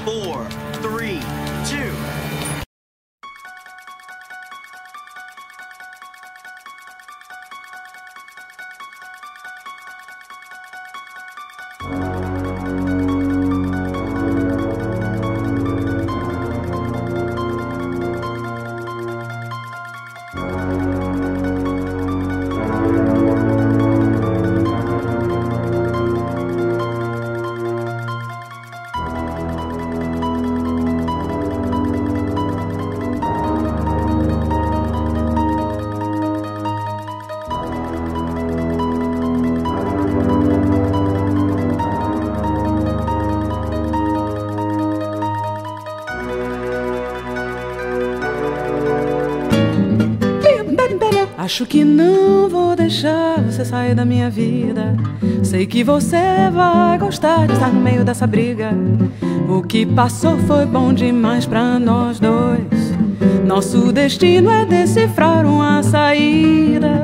4, 3, 2. Acho que não vou deixar você sair da minha vida. Sei que você vai gostar de estar no meio dessa briga. O que passou foi bom demais pra nós dois. Nosso destino é decifrar uma saída.